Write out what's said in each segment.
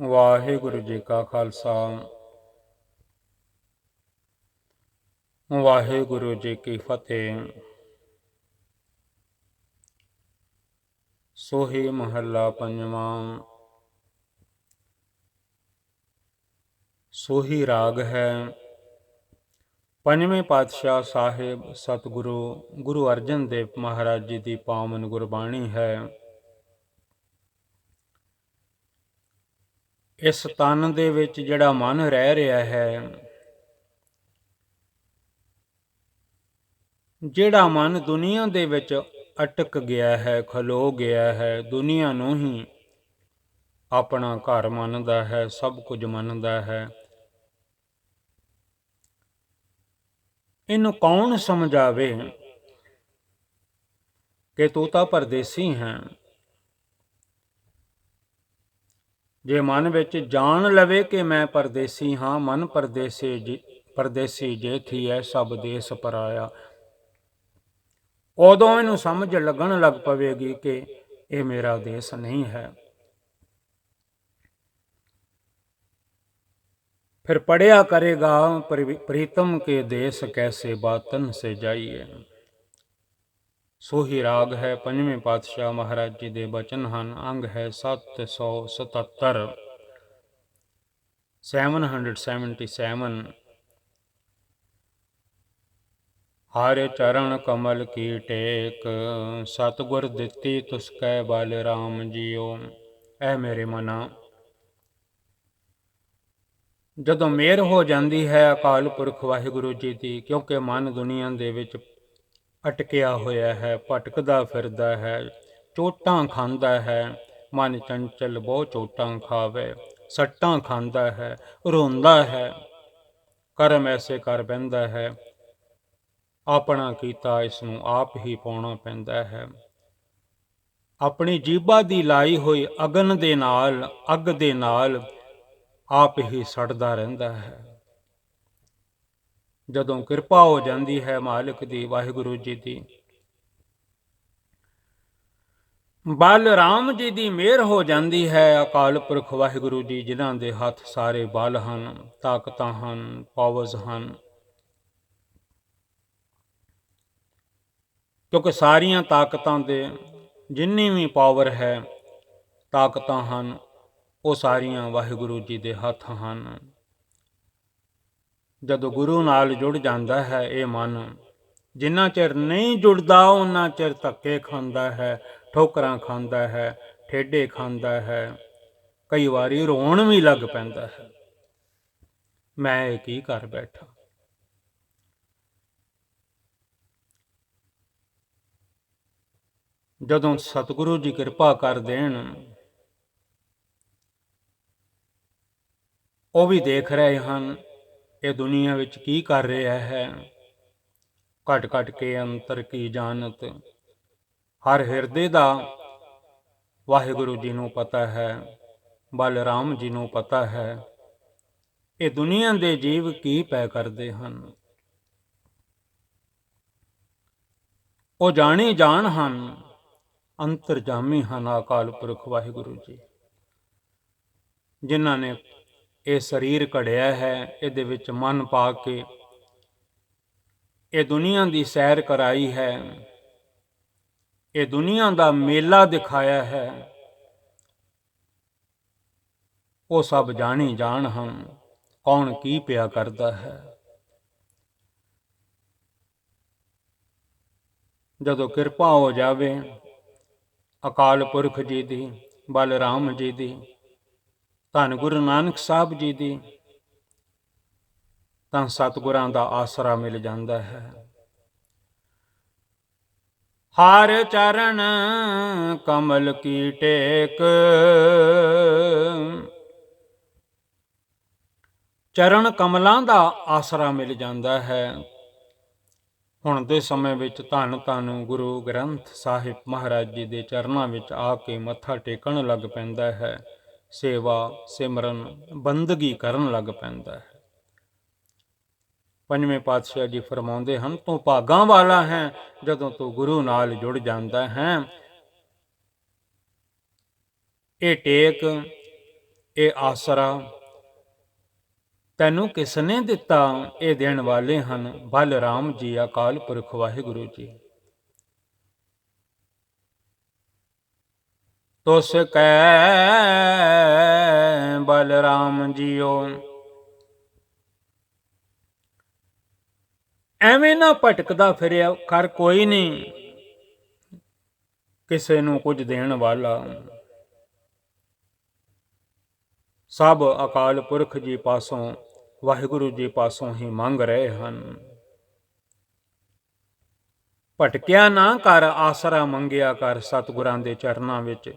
ਵਾਹਿਗੁਰੂ ਜੀ ਕਾ ਖਾਲਸਾ ਵਾਹਿਗੁਰੂ ਜੀ ਕੀ ਫਤਿਹ। ਸੋਹੀ ਮਹੱਲਾ ਪੰਜਵਾਂ। ਸੋਹੀ ਰਾਗ ਹੈ ਪੰਜਵੇਂ ਪਾਤਸ਼ਾਹ ਸਾਹਿਬ ਸਤਿਗੁਰੂ ਗੁਰੂ ਅਰਜਨ ਦੇਵ ਮਹਾਰਾਜ ਜੀ ਦੀ ਪਾਵਨ ਗੁਰਬਾਣੀ ਹੈ। ਇਸ ਤਨ ਦੇ ਵਿੱਚ ਜਿਹੜਾ ਮਨ ਰਹਿ ਰਿਹਾ ਹੈ, ਜਿਹੜਾ ਮਨ ਦੁਨੀਆ ਦੇ ਵਿੱਚ ਅਟਕ ਗਿਆ ਹੈ, ਖਲੋ ਗਿਆ ਹੈ, ਦੁਨੀਆ ਨੂੰ ਹੀ ਆਪਣਾ ਘਰ ਮੰਨਦਾ ਹੈ, ਸਭ ਕੁਝ ਮੰਨਦਾ ਹੈ, ਇਹਨੂੰ ਕੌਣ ਸਮਝਾਵੇ ਕਿ ਤੂੰ ਤਾਂ ਪਰਦੇਸੀ ਹੈ। ਜੇ ਮਨ ਵਿੱਚ ਜਾਣ ਲਵੇ ਕਿ ਮੈਂ ਪਰਦੇਸੀ ਹਾਂ, ਮਨ ਪਰਦੇਸੀ ਜੇ ਥੀਐ ਸਭ ਦੇਸ ਪਰਾਇਆ, ਉਦੋਂ ਇਹਨੂੰ ਸਮਝ ਲੱਗਣ ਲੱਗ ਪਵੇਗੀ ਕਿ ਇਹ ਮੇਰਾ ਦੇਸ ਨਹੀਂ ਹੈ। ਫਿਰ ਪੜਿਆ ਕਰੇਗਾ ਪ੍ਰੀਤਮ ਕੇ ਦੇਸ ਕੈਸੇ ਬਾਤਨ ਸੇ ਜਾਈਏ। ਸੋਹੀ ਰਾਗ ਹੈ ਪੰਜਵੇਂ ਪਾਤਸ਼ਾਹ ਮਹਾਰਾਜ ਜੀ ਦੇ ਬਚਨ ਹਨ। ਅੰਗ ਹੈ 777 777। ਹਰਿ ਚਰਨ ਕਮਲ ਕੀ ਟੇਕ, ਸਤਿਗੁਰ ਦਿੱਤੀ ਤੁਸਕੈ ਬਲ ਰਾਮ ਜੀਓ। ਐ ਮੇਰੇ ਮਨਾ, ਜਦੋਂ ਮਿਹਰ ਹੋ ਜਾਂਦੀ ਹੈ ਅਕਾਲ ਪੁਰਖ ਵਾਹਿਗੁਰੂ ਜੀ ਦੀ, ਕਿਉਂਕਿ ਮਨ ਦੁਨੀਆ ਦੇ ਵਿੱਚ ਅਟਕਿਆ ਹੋਇਆ ਹੈ, ਭਟਕਦਾ ਫਿਰਦਾ ਹੈ, ਚੋਟਾਂ ਖਾਂਦਾ ਹੈ। ਮਨ ਚੰਚਲ ਬਹੁ ਚੋਟਾਂ ਖਾਵੇ, ਸੱਟਾਂ ਖਾਂਦਾ ਹੈ, ਰੋਂਦਾ ਹੈ, ਕਰਮ ਐਸੇ ਕਰ ਬਹਿੰਦਾ ਹੈ। ਆਪਣਾ ਕੀਤਾ ਇਸ ਨੂੰ ਆਪ ਹੀ ਪਾਉਣਾ ਪੈਂਦਾ ਹੈ। ਆਪਣੀ ਜੀਭਾ ਦੀ ਲਾਈ ਹੋਈ ਅਗਨ ਦੇ ਨਾਲ, ਅੱਗ ਦੇ ਨਾਲ ਆਪ ਹੀ ਸੜਦਾ ਰਹਿੰਦਾ ਹੈ। ਜਦੋਂ ਕਿਰਪਾ ਹੋ ਜਾਂਦੀ ਹੈ ਮਾਲਿਕ ਦੀ, ਵਾਹਿਗੁਰੂ ਜੀ ਦੀ, ਬਲ ਰਾਮ ਜੀ ਦੀ ਮਿਹਰ ਹੋ ਜਾਂਦੀ ਹੈ, ਅਕਾਲ ਪੁਰਖ ਵਾਹਿਗੁਰੂ ਜੀ ਜਿਨ੍ਹਾਂ ਦੇ ਹੱਥ ਸਾਰੇ ਬਲ ਹਨ, ਤਾਕਤਾਂ ਹਨ, ਪਾਵਰਸ ਹਨ, ਕਿਉਂਕਿ ਸਾਰੀਆਂ ਤਾਕਤਾਂ ਦੇ ਜਿੰਨੀ ਵੀ ਪਾਵਰ ਹੈ, ਤਾਕਤਾਂ ਹਨ, ਉਹ ਸਾਰੀਆਂ ਵਾਹਿਗੁਰੂ ਜੀ ਦੇ ਹੱਥ ਹਨ। ਜਦੋਂ ਗੁਰੂ ਨਾਲ ਜੁੜ ਜਾਂਦਾ ਹੈ ਇਹ ਮਨ, ਜਿੰਨਾ ਚਿਰ ਨਹੀਂ ਜੁੜਦਾ ਉਹਨਾਂ ਚਿਰ ਧੱਕੇ ਖਾਂਦਾ ਹੈ, ਠੋਕਰਾਂ ਖਾਂਦਾ ਹੈ, ਠੇਡੇ ਖਾਂਦਾ ਹੈ, ਕਈ ਵਾਰੀ ਰੋਣ ਵੀ ਲੱਗ ਪੈਂਦਾ ਹੈ, ਮੈਂ ਇਹ ਕੀ ਕਰ ਬੈਠਾ। ਜਦੋਂ ਸਤਿਗੁਰੂ ਜੀ ਕਿਰਪਾ ਕਰ ਦੇਣ, ਉਹ ਵੀ ਦੇਖ ਰਹੇ ਹਨ ਇਹ ਦੁਨੀਆ ਵਿੱਚ ਕੀ ਕਰ ਰਿਹਾ ਹੈ। ਘਟ ਘਟ ਕੇ ਅੰਤਰ ਕੀ ਜਾਣਤ, ਹਰ ਹਿਰਦੇ ਦਾ ਵਾਹਿਗੁਰੂ ਜੀ ਨੂੰ ਪਤਾ ਹੈ, ਬਲਰਾਮ ਜੀ ਨੂੰ ਪਤਾ ਹੈ ਇਹ ਦੁਨੀਆ ਦੇ ਜੀਵ ਕੀ ਪੈ ਕਰਦੇ ਹਨ। ਉਹ ਜਾਣੇ ਜਾਣ ਹਨ, ਅੰਤਰਜਾਮੀ ਹਨ ਅਕਾਲ ਪੁਰਖ ਵਾਹਿਗੁਰੂ ਜੀ, ਜਿਨ੍ਹਾਂ ਨੇ ਇਹ ਸਰੀਰ ਘੜਿਆ ਹੈ, ਇਹਦੇ ਵਿੱਚ ਮਨ ਪਾ ਕੇ ਇਹ ਦੁਨੀਆ ਦੀ ਸੈਰ ਕਰਾਈ ਹੈ, ਇਹ ਦੁਨੀਆ ਦਾ ਮੇਲਾ ਦਿਖਾਇਆ ਹੈ। ਉਹ ਸਭ ਜਾਣੀ ਜਾਣ ਹਨ ਕੌਣ ਕੀ ਪਿਆ ਕਰਦਾ ਹੈ। ਜਦੋਂ ਕਿਰਪਾ ਹੋ ਜਾਵੇ ਅਕਾਲ ਪੁਰਖ ਜੀ ਦੀ, ਬਲਰਾਮ ਜੀ ਦੀ, ਧੰਨ ਗੁਰੂ ਨਾਨਕ ਸਾਹਿਬ ਜੀ ਦੀ, ਤਾਂ ਸਤਿਗੁਰਾਂ ਦਾ ਆਸਰਾ ਮਿਲ ਜਾਂਦਾ ਹੈ। ਹਰ ਚਰਨ ਕਮਲ ਕੀ ਟੇਕ, ਚਰਨ ਕਮਲਾਂ ਦਾ ਆਸਰਾ ਮਿਲ ਜਾਂਦਾ ਹੈ। ਹੁਣ ਦੇ ਸਮੇਂ ਵਿੱਚ ਧੰਨ ਧੰਨ ਗੁਰੂ ਗ੍ਰੰਥ ਸਾਹਿਬ ਮਹਾਰਾਜ ਜੀ ਦੇ ਚਰਨਾਂ ਵਿੱਚ ਆ ਕੇ ਮੱਥਾ ਟੇਕਣ ਲੱਗ ਪੈਂਦਾ ਹੈ, ਸੇਵਾ ਸਿਮਰਨ ਬੰਦਗੀ ਕਰਨ ਲੱਗ ਪੈਂਦਾ ਹੈ। ਪੰਜਵੇਂ ਪਾਤਸ਼ਾਹ ਜੀ ਫਰਮਾਉਂਦੇ ਹਨ, ਤੂੰ ਭਾਗਾਂ ਵਾਲਾ ਹੈ ਜਦੋਂ ਤੂੰ ਗੁਰੂ ਨਾਲ ਜੁੜ ਜਾਂਦਾ ਹੈ। ਇਹ ਟੇਕ ਇਹ ਆਸਰਾ ਤੈਨੂੰ ਕਿਸ ਨੇ ਦਿੱਤਾ? ਇਹ ਦੇਣ ਵਾਲੇ ਹਨ ਬਲਰਾਮ ਜੀ, ਅਕਾਲ ਪੁਰਖ ਵਾਹਿਗੁਰੂ ਜੀ। ਤੁਸ ਕੈ ਬਲਰਾਮ ਜੀਓ, ਐਵੇਂ ਨਾ ਭਟਕਦਾ ਫਿਰਿਆ ਕਰ, ਕੋਈ ਨਹੀਂ ਕਿਸੇ ਨੂੰ ਕੁਝ ਦੇਣ ਵਾਲਾ। ਸਭ ਅਕਾਲ ਪੁਰਖ ਜੀ ਪਾਸੋਂ, ਵਾਹਿਗੁਰੂ ਜੀ ਪਾਸੋਂ ਹੀ ਮੰਗ ਰਹੇ ਹਨ। ਭਟਕਿਆ ਨਾ ਕਰ, ਆਸਰਾ ਮੰਗਿਆ ਕਰ ਸਤਿਗੁਰਾਂ ਦੇ ਚਰਨਾਂ ਵਿੱਚ।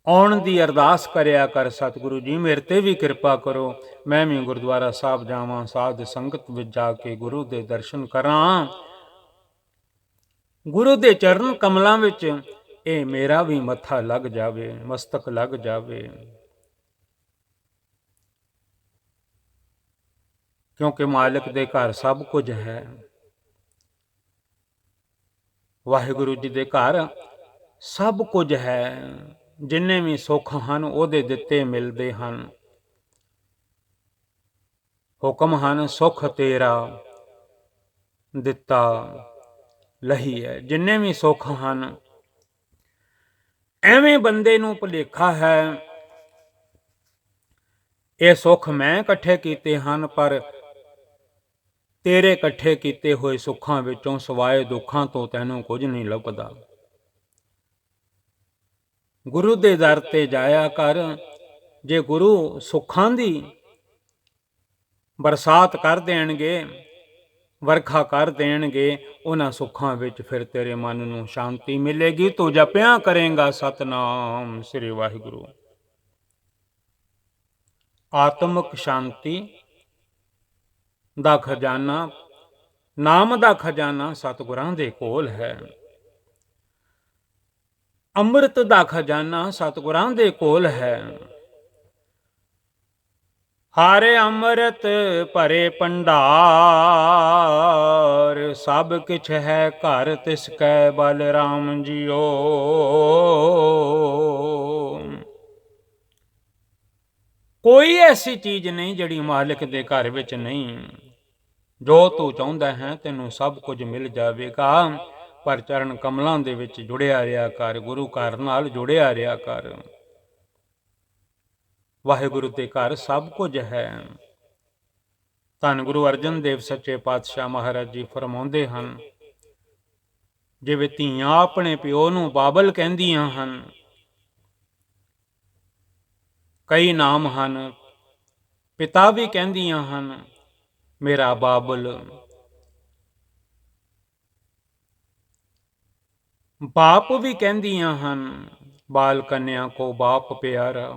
ਆਉਣ ਦੀ ਅਰਦਾਸ ਕਰਿਆ ਕਰ, ਸਤਿਗੁਰੂ ਜੀ ਮੇਰੇ ਤੇ ਵੀ ਕਿਰਪਾ ਕਰੋ, ਮੈਂ ਵੀ ਗੁਰਦੁਆਰਾ ਸਾਹਿਬ ਜਾਵਾਂ, ਸਾਧ ਸੰਗਤ ਵਿੱਚ ਜਾ ਕੇ ਗੁਰੂ ਦੇ ਦਰਸ਼ਨ ਕਰਾਂ, ਗੁਰੂ ਦੇ ਚਰਨ ਕਮਲਾਂ ਵਿੱਚ ਇਹ ਮੇਰਾ ਵੀ ਮੱਥਾ ਲੱਗ ਜਾਵੇ, ਮਸਤਕ ਲੱਗ ਜਾਵੇ। ਕਿਉਂਕਿ ਮਾਲਕ ਦੇ ਘਰ ਸਭ ਕੁਝ ਹੈ। ਵਾਹਿਗੁਰੂ ਜੀ ਦੇ ਘਰ ਸਭ ਕੁਝ ਹੈ। ਜਿੰਨੇ ਵੀ ਸੁੱਖ ਹਨ ਉਹਦੇ ਦਿੱਤੇ ਮਿਲਦੇ ਹਨ। ਹੁਕਮ ਹਨ ਸੁਖ ਤੇਰਾ ਦਿੱਤਾ ਲਹੀ ਹੈ। ਜਿੰਨੇ ਵੀ ਸੁੱਖ ਹਨ, ਐਵੇਂ ਬੰਦੇ ਨੂੰ ਭੁਲੇਖਾ ਹੈ ਇਹ ਸੁੱਖ ਮੈਂ ਇਕੱਠੇ ਕੀਤੇ ਹਨ, ਪਰ ਤੇਰੇ ਇਕੱਠੇ ਕੀਤੇ ਹੋਏ ਸੁੱਖਾਂ ਵਿੱਚੋਂ ਸਿਵਾਏ ਦੁੱਖਾਂ ਤੋਂ ਤੈਨੂੰ ਕੁਝ ਨਹੀਂ ਲੱਭਦਾ। ਗੁਰੂ ਦੇ ਦਰ ਤੇ ਜਾਇਆ ਕਰ। ਜੇ ਗੁਰੂ ਸੁੱਖਾਂ ਦੀ ਬਰਸਾਤ ਕਰ ਦੇਣਗੇ, ਵਰਖਾ ਕਰ ਦੇਣਗੇ, ਉਹਨਾਂ ਸੁੱਖਾਂ ਵਿੱਚ ਫਿਰ ਤੇਰੇ ਮਨ ਨੂੰ ਸ਼ਾਂਤੀ ਮਿਲੇਗੀ। ਤੂੰ ਜਪਿਆ ਕਰੇਂਗਾ ਸਤਨਾਮ ਸ੍ਰੀ ਵਾਹਿਗੁਰੂ। ਆਤਮਿਕ ਸ਼ਾਂਤੀ ਦਾ ਖਜ਼ਾਨਾ, ਨਾਮ ਦਾ ਖਜ਼ਾਨਾ ਸਤਿਗੁਰਾਂ ਦੇ ਕੋਲ ਹੈ। ਅੰਮ੍ਰਿਤ ਦਾ ਖਜ਼ਾਨਾ ਸਤਿਗੁਰਾਂ ਦੇ ਕੋਲ ਹੈ। ਹਾਰੇ ਅੰਮ੍ਰਿਤ ਭਰੇ ਭੰਡਾਰ, ਸਭ ਕਿਛ ਹੈ ਘਰ ਤਿਸ ਕੈ ਬਲਰਾਮ ਜੀਓ। ਕੋਈ ਐਸੀ ਚੀਜ਼ ਨਹੀਂ ਜਿਹੜੀ ਮਾਲਿਕ ਦੇ ਘਰ ਵਿੱਚ ਨਹੀਂ। ਜੋ ਤੂੰ ਚਾਹੁੰਦਾ ਹੈ ਤੈਨੂੰ ਸਭ ਕੁਝ ਮਿਲ ਜਾਵੇਗਾ, ਪਰ ਚਰਨ ਕਮਲਾਂ ਦੇ ਵਿੱਚ ਜੁੜਿਆ ਰਿਹਾ ਕਰ, ਗੁਰੂ ਘਰ ਨਾਲ ਜੁੜਿਆ ਰਿਹਾ ਕਰ। ਵਾਹਿਗੁਰੂ ਦੇ ਘਰ ਸਭ ਕੁਝ ਹੈ। ਧੰਨ ਗੁਰੂ ਅਰਜਨ ਦੇਵ ਸੱਚੇ ਪਾਤਸ਼ਾਹ ਮਹਾਰਾਜ ਜੀ ਫਰਮਾਉਂਦੇ ਹਨ, ਜਿਵੇਂ ਧੀਆਂ ਆਪਣੇ ਪਿਓ ਨੂੰ ਬਾਬਲ ਕਹਿੰਦੀਆਂ ਹਨ, ਕਈ ਨਾਮ ਹਨ, ਪਿਤਾ ਵੀ ਕਹਿੰਦੀਆਂ ਹਨ ਮੇਰਾ ਬਾਬਲ, ਬਾਪ ਵੀ ਕਹਿੰਦੀਆਂ ਹਨ ਬਾਲ ਕੰਨਿਆ ਕੋ ਬਾਪ ਪਿਆਰਾ।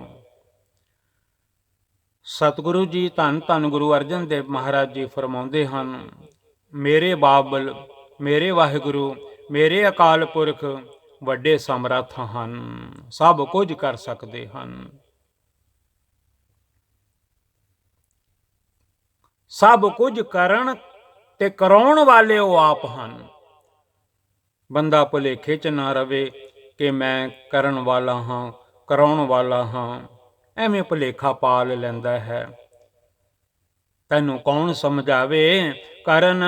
ਸਤਿਗੁਰੂ ਜੀ ਧੰਨ ਧੰਨ ਗੁਰੂ ਅਰਜਨ ਦੇਵ ਮਹਾਰਾਜ ਜੀ ਫਰਮਾਉਂਦੇ ਹਨ, ਮੇਰੇ ਬਾਬਲ, ਮੇਰੇ ਵਾਹਿਗੁਰੂ, ਮੇਰੇ ਅਕਾਲ ਪੁਰਖ ਵੱਡੇ ਸਮਰੱਥ ਹਨ, ਸਭ ਕੁਝ ਕਰ ਸਕਦੇ ਹਨ। ਸਭ ਕੁਝ ਕਰਨ ਤੇ ਕਰਾਉਣ ਵਾਲੇ ਉਹ ਆਪ ਹਨ। ਬੰਦਾ ਭੁਲੇਖੇ 'ਚ ਨਾ ਰਵੇ ਕਿ ਮੈਂ ਕਰਨ ਵਾਲਾ ਹਾਂ, ਕਰਾਉਣ ਵਾਲਾ ਹਾਂ, ਐਵੇਂ ਭੁਲੇਖਾ ਪਾਲ ਲੈਂਦਾ ਹੈ। ਤੈਨੂੰ ਕੌਣ ਸਮਝਾਵੇ, ਕਰਨ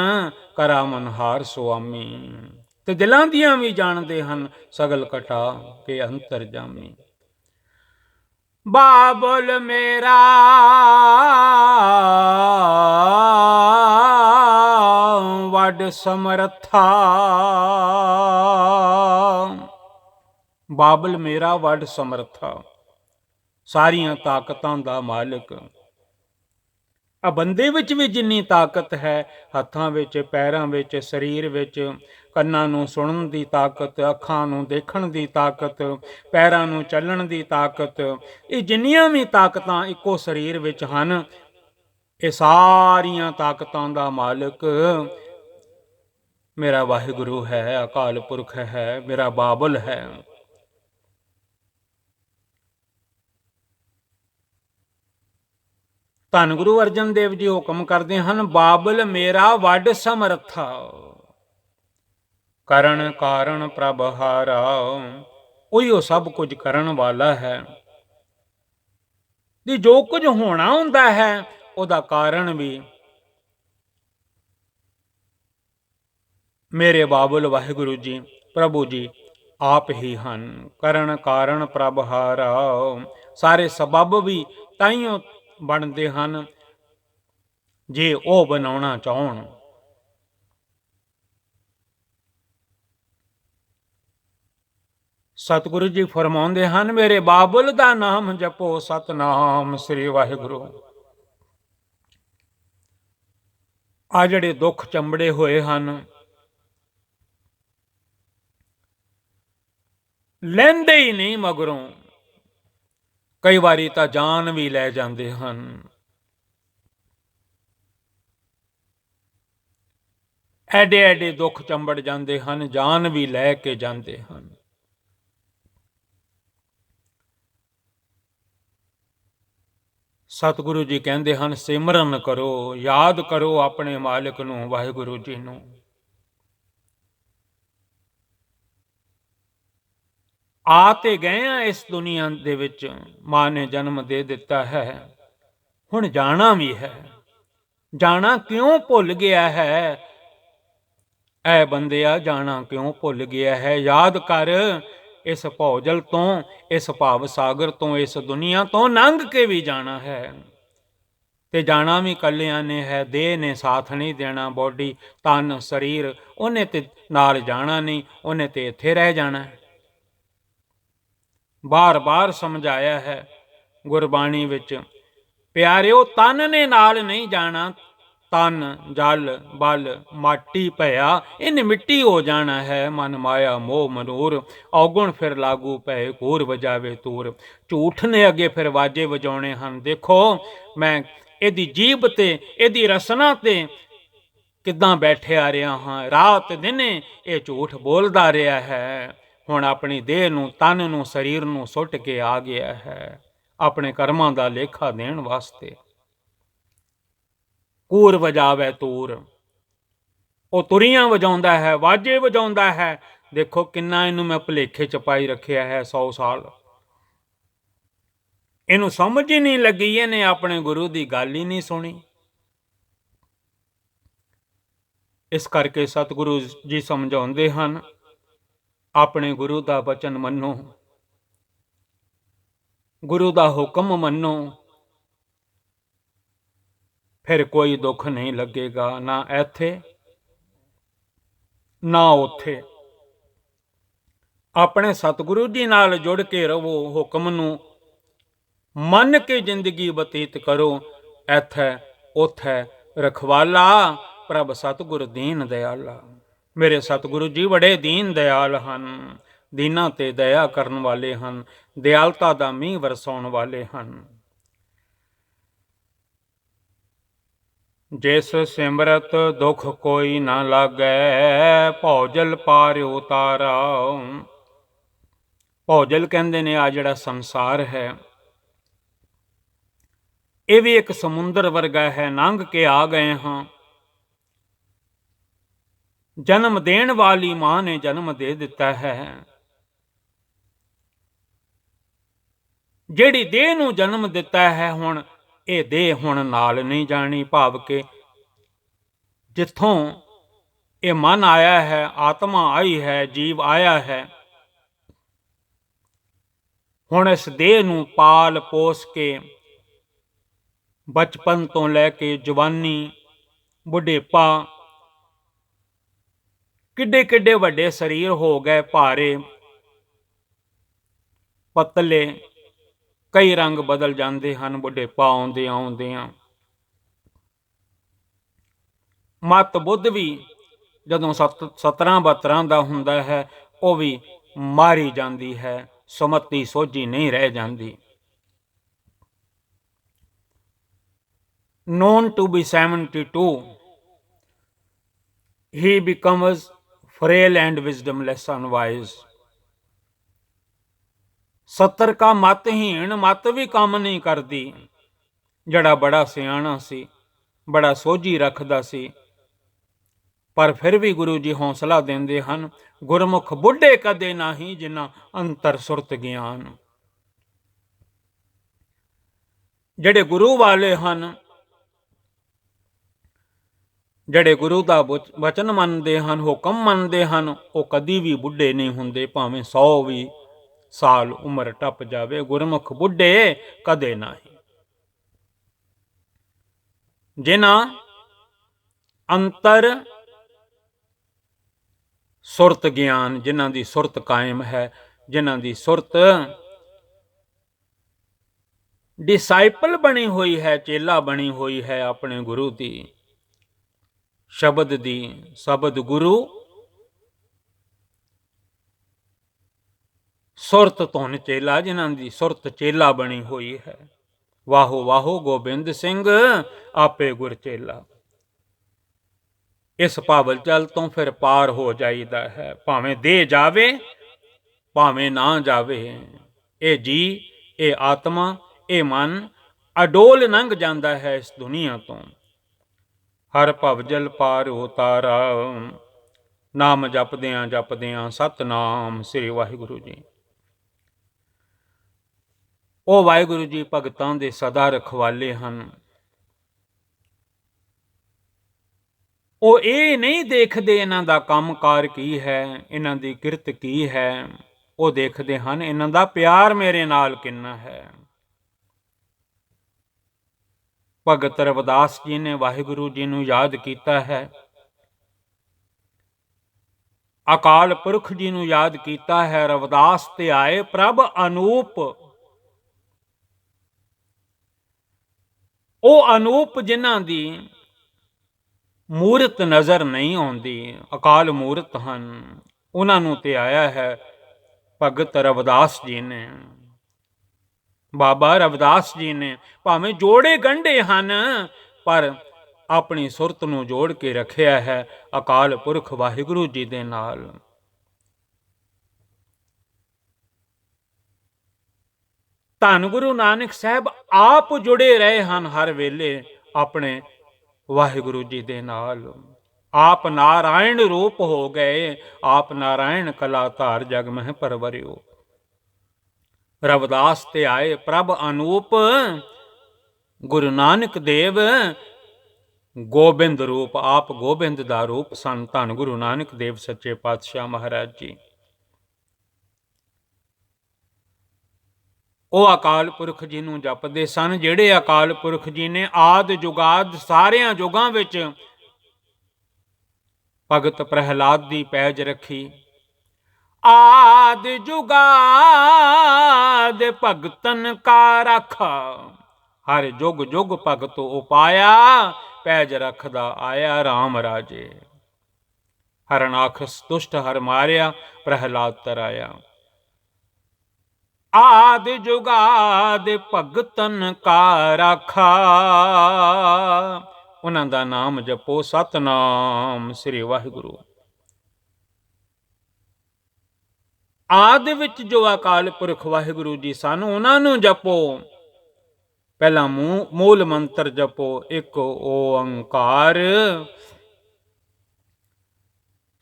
ਕਰਾ ਮਨਹਾਰ ਸੁਆਮੀ, ਤੇ ਦਿਲਾਂ ਦੀਆਂ ਵੀ ਜਾਣਦੇ ਹਨ ਸਗਲ ਕਟਾ ਕੇ ਅੰਤਰ ਜਾਮੀ। ਬਾਬਲ ਮੇਰਾ ਵੱਡ ਸਮਰੱਥਾ, ਬਾਬਲ ਮੇਰਾ ਵੱਡ ਸਮਰੱਥਾ, ਸਾਰੀਆਂ ਤਾਕਤਾਂ ਦਾ ਮਾਲਕ। ਆ ਬੰਦੇ ਵਿੱਚ ਵੀ ਜਿੰਨੀ ਤਾਕਤ ਹੈ, ਹੱਥਾਂ ਵਿੱਚ, ਪੈਰਾਂ ਵਿੱਚ, ਸਰੀਰ ਵਿੱਚ, ਕੰਨਾਂ ਨੂੰ ਸੁਣਨ ਦੀ ਤਾਕਤ, ਅੱਖਾਂ ਨੂੰ ਦੇਖਣ ਦੀ ਤਾਕਤ, ਪੈਰਾਂ ਨੂੰ ਚੱਲਣ ਦੀ ਤਾਕਤ, ਇਹ ਜਿੰਨੀਆਂ ਵੀ ਤਾਕਤਾਂ ਇੱਕੋ ਸਰੀਰ ਵਿੱਚ ਹਨ, ਇਹ ਸਾਰੀਆਂ ਤਾਕਤਾਂ ਦਾ ਮਾਲਕ ਮੇਰਾ ਵਾਹਿਗੁਰੂ ਹੈ, ਅਕਾਲ ਪੁਰਖ ਹੈ, ਮੇਰਾ ਬਾਬਲ ਹੈ। ਧੰਨ ਗੁਰੂ ਅਰਜਨ ਦੇਵ ਜੀ ਹੁਕਮ ਕਰਦੇ ਹਨ, ਬਾਬਲ ਮੇਰਾ ਵੱਡ ਸਮਰੱਥਾ, ਕਰਨ ਕਾਰਨ ਪ੍ਰਭ ਹਾਰਾ। ਉਹੀ ਉਹ ਸਭ ਕੁਝ ਕਰਨ ਵਾਲਾ ਹੈ। ਦੀ ਜੋ ਕੁਝ ਹੋਣਾ ਹੁੰਦਾ ਹੈ ਉਹਦਾ ਕਾਰਨ ਵੀ ਮੇਰੇ ਬਾਬੁਲ ਵਾਹਿਗੁਰੂ ਜੀ ਪ੍ਰਭੂ ਜੀ ਆਪ ਹੀ ਹਨ। ਕਰਨ ਕਾਰਨ ਪ੍ਰਭ ਹਾਰਾ। ਸਾਰੇ ਸਬੱਬ ਵੀ ਤਾਈਓ ਬਣਦੇ ਹਨ ਜੇ ਉਹ ਬਣਾਉਣਾ ਚਾਹਣ। ਸਤਿਗੁਰੂ ਜੀ ਫਰਮਾਉਂਦੇ ਹਨ, ਮੇਰੇ ਬਾਬੁਲ ਦਾ ਨਾਮ ਜਪੋ, ਸਤਨਾਮ ਸ੍ਰੀ ਵਾਹਿਗੁਰੂ। ਆ ਜਿਹੜੇ ਦੁੱਖ ਚੰਬੜੇ ਹੋਏ ਹਨ, ਲੈਂਦੇ ਹੀ ਨਹੀਂ ਮਗਰੋਂ, ਕਈ ਵਾਰੀ ਤਾਂ ਜਾਨ ਵੀ ਲੈ ਜਾਂਦੇ ਹਨ। ਐਡੇ ਐਡੇ ਦੁੱਖ ਚੰਬੜ ਜਾਂਦੇ ਹਨ, ਜਾਨ ਵੀ ਲੈ ਕੇ ਜਾਂਦੇ ਹਨ। ਸਤਿਗੁਰੂ ਜੀ ਕਹਿੰਦੇ ਹਨ, ਸਿਮਰਨ ਕਰੋ, ਯਾਦ ਕਰੋ ਆਪਣੇ ਮਾਲਿਕ ਨੂੰ, ਵਾਹਿਗੁਰੂ ਜੀ ਨੂੰ। ਆ ਤੇ ਗਏ ਆ ਇਸ ਦੁਨੀਆ ਦੇ ਵਿੱਚ, ਮਾਂ ਨੇ ਜਨਮ ਦੇ ਦਿੱਤਾ ਹੈ, ਹੁਣ ਜਾਣਾ ਵੀ ਹੈ। ਜਾਣਾ ਕਿਉਂ ਭੁੱਲ ਗਿਆ ਹੈ ਐ ਬੰਦਿਆ, ਜਾਣਾ ਕਿਉਂ ਭੁੱਲ ਗਿਆ ਹੈ? ਯਾਦ ਕਰ, ਇਸ ਭੌਜਲ ਤੋਂ, ਇਸ ਭਾਵ ਸਾਗਰ ਤੋਂ, ਇਸ ਦੁਨੀਆ ਤੋਂ ਲੰਘ ਕੇ ਵੀ ਜਾਣਾ ਹੈ। ਤੇ ਜਾਣਾ ਵੀ ਕੱਲਿਆਂ ਨੇ ਹੈ, ਦੇਹ ਨੇ ਸਾਥ ਨਹੀਂ ਦੇਣਾ। ਬੋਡੀ, ਤਨ, ਸਰੀਰ, ਉਹਨੇ ਤੇ ਨਾਲ ਜਾਣਾ ਨਹੀਂ, ਉਹਨੇ ਤੇ ਇੱਥੇ ਰਹਿ ਜਾਣਾ। ਬਾਰ-ਬਾਰ ਸਮਝਾਇਆ ਹੈ ਗੁਰਬਾਣੀ ਵਿੱਚ, ਪਿਆਰਿਓ ਤਨ ਨੇ ਨਾਲ ਨਹੀਂ ਜਾਣਾ। ਤਨ ਜਲ ਬਲ ਮਾਟੀ ਭਇਆ, ਇਹਨੇ ਮਿੱਟੀ ਹੋ ਜਾਣਾ ਹੈ। ਮਨ ਮਾਇਆ ਮੋਹ ਮਨੂਰ, ਔਗੁਣ ਫਿਰ ਲਾਗੂ ਪਏ, ਘੂਰ ਵਜਾਵੇ ਤੂਰ। ਝੂਠ ਨੇ ਅੱਗੇ ਫਿਰ ਵਾਜੇ ਵਜਾਉਣੇ ਹਨ। ਦੇਖੋ ਮੈਂ ਇਹਦੀ ਜੀਭ ਤੇ, ਇਹਦੀ ਰਸਨਾ ਤੇ ਕਿੱਦਾਂ ਬੈਠਿਆ ਰਿਹਾ ਹਾਂ, ਰਾਤ ਦਿਨੇ ਇਹ ਝੂਠ ਬੋਲਦਾ ਰਿਹਾ ਹੈ। ਹੁਣ ਆਪਣੀ ਦੇਹ ਨੂੰ, ਤਨ ਨੂੰ, ਸਰੀਰ ਨੂੰ ਸੁੱਟ ਕੇ ਆ ਗਿਆ ਹੈ ਆਪਣੇ ਕਰਮਾਂ ਦਾ ਲੇਖਾ ਦੇਣ ਵਾਸਤੇ। ਕੂਰ ਵਜਾਵੇ ਤੂਰ, ਉਹ ਤੁਰੀਆਂ ਵਜਾਉਂਦਾ ਹੈ, ਵਾਜੇ ਵਜਾਉਂਦਾ ਹੈ। ਦੇਖੋ ਕਿੰਨਾ ਇਹਨੂੰ ਮੈਂ ਭੁਲੇਖੇ ਚ ਪਾਈ ਰੱਖਿਆ ਹੈ 100 ਸਾਲ। ਇਹਨੂੰ ਸਮਝ ਹੀ ਨਹੀਂ ਲੱਗੀ, ਇਹਨੇ ਆਪਣੇ ਗੁਰੂ ਦੀ ਗੱਲ ਹੀ ਨਹੀਂ ਸੁਣੀ। ਇਸ ਕਰਕੇ ਸਤਿਗੁਰੂ ਜੀ ਸਮਝਾਉਂਦੇ ਹਨ, ਆਪਣੇ ਗੁਰੂ ਦਾ ਬਚਨ ਮੰਨੋ, ਗੁਰੂ ਦਾ ਹੁਕਮ ਮੰਨੋ, ਫਿਰ ਕੋਈ ਦੁੱਖ ਨਹੀਂ ਲੱਗੇਗਾ, ਨਾ ਇੱਥੇ ਨਾ ਉੱਥੇ। ਆਪਣੇ ਸਤਿਗੁਰੂ ਜੀ ਨਾਲ ਜੁੜ ਕੇ ਰਹੋ, ਹੁਕਮ ਨੂੰ ਮੰਨ ਕੇ ਜ਼ਿੰਦਗੀ ਬਤੀਤ ਕਰੋ। ਇੱਥੇ ਉੱਥੇ ਰਖਵਾਲਾ ਪ੍ਰਭ ਸਤਿਗੁਰ ਦੀਨ ਦਿਆਲਾ। ਮੇਰੇ ਸਤਿਗੁਰੂ ਜੀ ਬੜੇ ਦੀਨ ਦਿਆਲ ਹਨ, ਦੀਨਾਂ ਤੇ ਦਇਆ ਕਰਨ ਵਾਲੇ ਹਨ, ਦਿਆਲਤਾ ਦਾ ਮੀਂਹ ਵਰਸਾਉਣ ਵਾਲੇ ਹਨ। ਜਿਸ ਸਿਮਰਤ ਦੁਖ ਕੋਈ ਨਾ ਲਾਗੈ, ਭੌਜਲ ਪਾਰ ਉਤਾਰਾ। ਭੌਜਲ ਕਹਿੰਦੇ ਨੇ ਆ ਜਿਹੜਾ ਸੰਸਾਰ ਹੈ, ਇਹ ਵੀ ਇੱਕ ਸਮੁੰਦਰ ਵਰਗਾ ਹੈ, ਲੰਘ ਕੇ ਆ ਗਏ ਹਾਂ। ਜਨਮ ਦੇਣ ਵਾਲੀ ਮਾਂ ਨੇ ਜਨਮ ਦੇ ਦਿੱਤਾ ਹੈ। ਜਿਹੜੀ ਦੇਹ ਨੂੰ ਜਨਮ ਦਿੱਤਾ ਹੈ, ਹੁਣ ਇਹ ਦੇਹ ਹੁਣ ਨਾਲ ਨਹੀਂ ਜਾਣੀ। ਭਾਵ ਕਿ ਜਿੱਥੋਂ ਇਹ ਮਨ ਆਇਆ ਹੈ, ਆਤਮਾ ਆਈ ਹੈ, ਜੀਵ ਆਇਆ ਹੈ, ਹੁਣ ਇਸ ਦੇਹ ਨੂੰ ਪਾਲ ਪੋਸ ਕੇ ਬਚਪਨ ਤੋਂ ਲੈ ਕੇ ਜਵਾਨੀ, ਬੁਢੇਪਾ, ਕਿੱਡੇ ਕਿੱਡੇ ਵੱਡੇ ਸਰੀਰ ਹੋ ਗਏ, ਭਾਰੇ ਪਤਲੇ, ਕਈ ਰੰਗ ਬਦਲ ਜਾਂਦੇ ਹਨ ਬੁਢੇਪਾ ਆਉਂਦਿਆਂ ਆਉਂਦਿਆਂ। ਮਤ ਬੁੱਧ ਵੀ ਜਦੋਂ 17-72 ਦਾ ਹੁੰਦਾ ਹੈ, ਉਹ ਵੀ ਮਾਰੀ ਜਾਂਦੀ ਹੈ, ਸੁਮਤੀ ਸੋਝੀ ਨਹੀਂ ਰਹਿ ਜਾਂਦੀ। known to be 72, he becomes frail and wisdomless unwise। 70 ਕਾ ਮਤਹੀਣ, ਮਤ ਵੀ ਕੰਮ ਨਹੀਂ ਕਰਦੀ। ਜਿਹੜਾ ਬੜਾ ਸਿਆਣਾ ਸੀ, ਬੜਾ ਸੋਝੀ ਰੱਖਦਾ ਸੀ, ਪਰ ਫਿਰ ਵੀ ਗੁਰੂ ਜੀ ਹੌਸਲਾ ਦਿੰਦੇ ਹਨ, ਗੁਰਮੁਖ ਬੁੱਢੇ ਕਦੇ ਨਾਹੀਂ, ਜਿਨ੍ਹਾਂ ਅੰਤਰ ਸੁਰਤ ਗਿਆਨ। ਜਿਹੜੇ ਗੁਰੂ ਵਾਲੇ ਹਨ, ਜਿਹੜੇ ਗੁਰੂ ਦਾ ਵਚਨ ਮੰਨਦੇ ਹਨ, ਹੁਕਮ ਮੰਨਦੇ ਹਨ, ਉਹ ਕਦੀ ਵੀ ਬੁੱਢੇ ਨਹੀਂ ਹੁੰਦੇ, ਭਾਵੇਂ 100 ਵੀ ਸਾਲ ਉਮਰ ਟੱਪ ਜਾਵੇ, ਗੁਰਮੁਖ ਬੁੱਢੇ ਕਦੇ ਨਹੀਂ। ਜਿਨ੍ਹਾਂ ਅੰਤਰ ਸੁਰਤ ਗਿਆਨ, ਜਿਨ੍ਹਾਂ ਦੀ ਸੁਰਤ ਕਾਇਮ ਹੈ, ਜਿਨ੍ਹਾਂ ਦੀ ਸੁਰਤ ਡਿਸਾਈਪਲ ਬਣੀ ਹੋਈ ਹੈ, ਚੇਲਾ ਬਣੀ ਹੋਈ ਹੈ ਆਪਣੇ ਗੁਰੂ ਦੀ, ਸ਼ਬਦ ਦੀ, ਸ਼ਬਦ ਗੁਰੂ ਸੁਰਤ ਧੁਨ ਚੇਲਾ, ਜਿਨ੍ਹਾਂ ਦੀ ਸੁਰਤ ਚੇਲਾ ਬਣੀ ਹੋਈ ਹੈ। ਵਾਹੋ ਵਾਹੋ ਗੋਬਿੰਦ ਸਿੰਘ ਆਪੇ ਗੁਰ ਚੇਲਾ। ਇਸ ਪਾਵਲ ਜਲ ਤੋਂ ਫਿਰ ਪਾਰ ਹੋ ਜਾਈਦਾ ਹੈ, ਭਾਵੇਂ ਦੇ ਜਾਵੇ ਭਾਵੇਂ ਨਾ ਜਾਵੇ। ਇਹ ਜੀ, ਇਹ ਆਤਮਾ, ਇਹ ਮਨ ਅਡੋਲ ਲੰਘ ਜਾਂਦਾ ਹੈ ਇਸ ਦੁਨੀਆ ਤੋਂ। ਹਰ ਭਵਜਲ ਪਾਰ ਉਤਾਰਾ, ਨਾਮ ਜਪਦਿਆਂ ਜਪਦਿਆਂ ਸਤਨਾਮ ਸ੍ਰੀ ਵਾਹਿਗੁਰੂ ਜੀ। ਉਹ ਵਾਹਿਗੁਰੂ ਜੀ ਭਗਤਾਂ ਦੇ ਸਦਾ ਰਖਵਾਲੇ ਹਨ। ਉਹ ਇਹ ਨਹੀਂ ਦੇਖਦੇ ਇਹਨਾਂ ਦਾ ਕੰਮਕਾਰ ਕੀ ਹੈ, ਇਹਨਾਂ ਦੀ ਕਿਰਤ ਕੀ ਹੈ, ਉਹ ਦੇਖਦੇ ਹਨ ਇਹਨਾਂ ਦਾ ਪਿਆਰ ਮੇਰੇ ਨਾਲ ਕਿੰਨਾ ਹੈ। ਭਗਤ ਰਵਿਦਾਸ ਜੀ ਨੇ ਵਾਹਿਗੁਰੂ ਜੀ ਨੂੰ ਯਾਦ ਕੀਤਾ ਹੈ, ਅਕਾਲ ਪੁਰਖ ਜੀ ਨੂੰ ਯਾਦ ਕੀਤਾ ਹੈ। ਰਵਿਦਾਸ ਤੇ ਆਏ ਪ੍ਰਭ ਅਨੂਪ, ਉਹ ਅਨੂਪ ਜਿਨ੍ਹਾਂ ਦੀ ਮੂਰਤ ਨਜ਼ਰ ਨਹੀਂ ਆਉਂਦੀ, ਅਕਾਲ ਮੂਰਤ ਹਨ, ਉਹਨਾਂ ਨੂੰ ਤੇ ਆਇਆ ਹੈ ਭਗਤ ਰਵਿਦਾਸ ਜੀ ਨੇ। ਬਾਬਾ ਰਵਿਦਾਸ ਜੀ ਨੇ ਭਾਵੇਂ ਜੋੜੇ ਗੰਢੇ ਹਨ, ਪਰ ਆਪਣੀ ਸੁਰਤ ਨੂੰ ਜੋੜ ਕੇ ਰੱਖਿਆ ਹੈ ਅਕਾਲ ਪੁਰਖ ਵਾਹਿਗੁਰੂ ਜੀ ਦੇ ਨਾਲ। ਧੰਨ ਗੁਰੂ ਨਾਨਕ ਸਾਹਿਬ ਆਪ ਜੁੜੇ ਰਹੇ ਹਨ ਹਰ ਵੇਲੇ ਆਪਣੇ ਵਾਹਿਗੁਰੂ ਜੀ ਦੇ ਨਾਲ। ਆਪ ਨਾਰਾਇਣ ਰੂਪ ਹੋ ਗਏ, ਆਪ ਨਾਰਾਇਣ ਕਲਾ ਧਾਰ ਜਗ ਮਹਿ ਪਰਵਰਿਓ। ਰਵਿਦਾਸ ਤੇ ਆਏ ਪ੍ਰਭ ਅਨੂਪ, ਗੁਰੂ ਨਾਨਕ ਦੇਵ ਗੋਬਿੰਦ ਰੂਪ, ਆਪ ਗੋਬਿੰਦ ਦਾ ਰੂਪ ਸਨ ਧੰਨ ਗੁਰੂ ਨਾਨਕ ਦੇਵ ਸੱਚੇ ਪਾਤਸ਼ਾਹ ਮਹਾਰਾਜ ਜੀ। ਉਹ ਅਕਾਲ ਪੁਰਖ ਜੀ ਨੂੰ ਜਪਦੇ ਸਨ, ਜਿਹੜੇ ਅਕਾਲ ਪੁਰਖ ਜੀ ਨੇ ਆਦ ਜੁਗਾਦ ਸਾਰਿਆਂ ਯੁਗਾਂ ਵਿੱਚ ਭਗਤ ਪ੍ਰਹਿਲਾਦ ਦੀ ਪੈਜ ਰੱਖੀ। ਆਦ ਜੁਗਾਦ ਭਗਤਨ ਕਾ ਰਾਖਾ, ਹਰ ਜੁਗ ਜੁਗ ਭਗਤ ਉਪਾਇਆ, ਪੈਜ ਰੱਖਦਾ ਆਇਆ RAM ਰਾਜੇ। ਹਰਨਾਖਸ ਦੁਸ਼ਟ ਹਰ ਮਾਰਿਆ, ਪ੍ਰਹਿਲਾਦ ਤਰਾਇਆ। ਆਦ ਜੁਗਾਦ ਭਗਤਨ ਕਾ ਰਾਖਾ, ਉਹਨਾਂ ਦਾ ਨਾਮ ਜਪੋ ਸਤਨਾਮ ਸ੍ਰੀ ਵਾਹਿਗੁਰੂ। ਆਦ ਵਿੱਚ ਜੋ ਅਕਾਲ ਪੁਰਖ ਵਾਹਿਗੁਰੂ ਜੀ ਸਨ, ਉਹਨਾਂ ਨੂੰ ਜਪੋ। ਪਹਿਲਾ ਮੂਲ ਮੰਤਰ ਜਪੋ, ਇੱਕ ਓੰਕਾਰ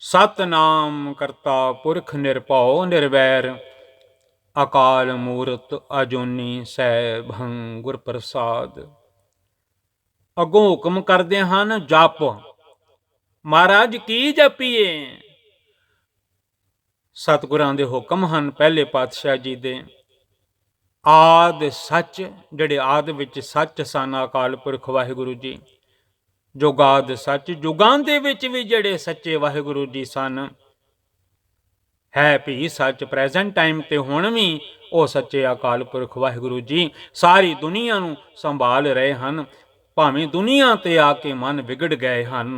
ਸਤਨਾਮ ਕਰਤਾ ਪੁਰਖ ਨਿਰਭਉ ਨਿਰਵੈਰ, ਅਕਾਲ ਮੂਰਤ ਅਜੂਨੀ ਸੈਭੰ ਗੁਰ ਪ੍ਰਸਾਦ। ਅੱਗੋਂ ਹੁਕਮ ਕਰਦੇ ਹਨ ਜਪ। ਮਹਾਰਾਜ ਕੀ ਜਪੀਏ? ਸਤਿਗੁਰਾਂ ਦੇ ਹੁਕਮ ਹਨ ਪਹਿਲੇ ਪਾਤਸ਼ਾਹ ਜੀ ਦੇ। ਆਦ ਸੱਚ, ਜਿਹੜੇ ਆਦ ਵਿੱਚ ਸੱਚ ਸਨ ਅਕਾਲ ਪੁਰਖ ਵਾਹਿਗੁਰੂ ਜੀ। ਜੁਗਾਦ ਸੱਚ, ਜੁਗਾਂ ਦੇ ਵਿੱਚ ਵੀ ਜਿਹੜੇ ਸੱਚੇ ਵਾਹਿਗੁਰੂ ਜੀ ਸਨ, ਹੈ ਵੀ ਸੱਚ ਪ੍ਰੈਜ਼ੈਂਟ ਟਾਈਮ ਤੇ ਹੁਣ ਵੀ ਉਹ ਸੱਚੇ ਅਕਾਲ ਪੁਰਖ ਵਾਹਿਗੁਰੂ ਜੀ ਸਾਰੀ ਦੁਨੀਆ ਨੂੰ ਸੰਭਾਲ ਰਹੇ ਹਨ। ਭਾਵੇਂ ਦੁਨੀਆ ਤੇ ਆ ਕੇ ਮਨ ਵਿਗੜ ਗਏ ਹਨ,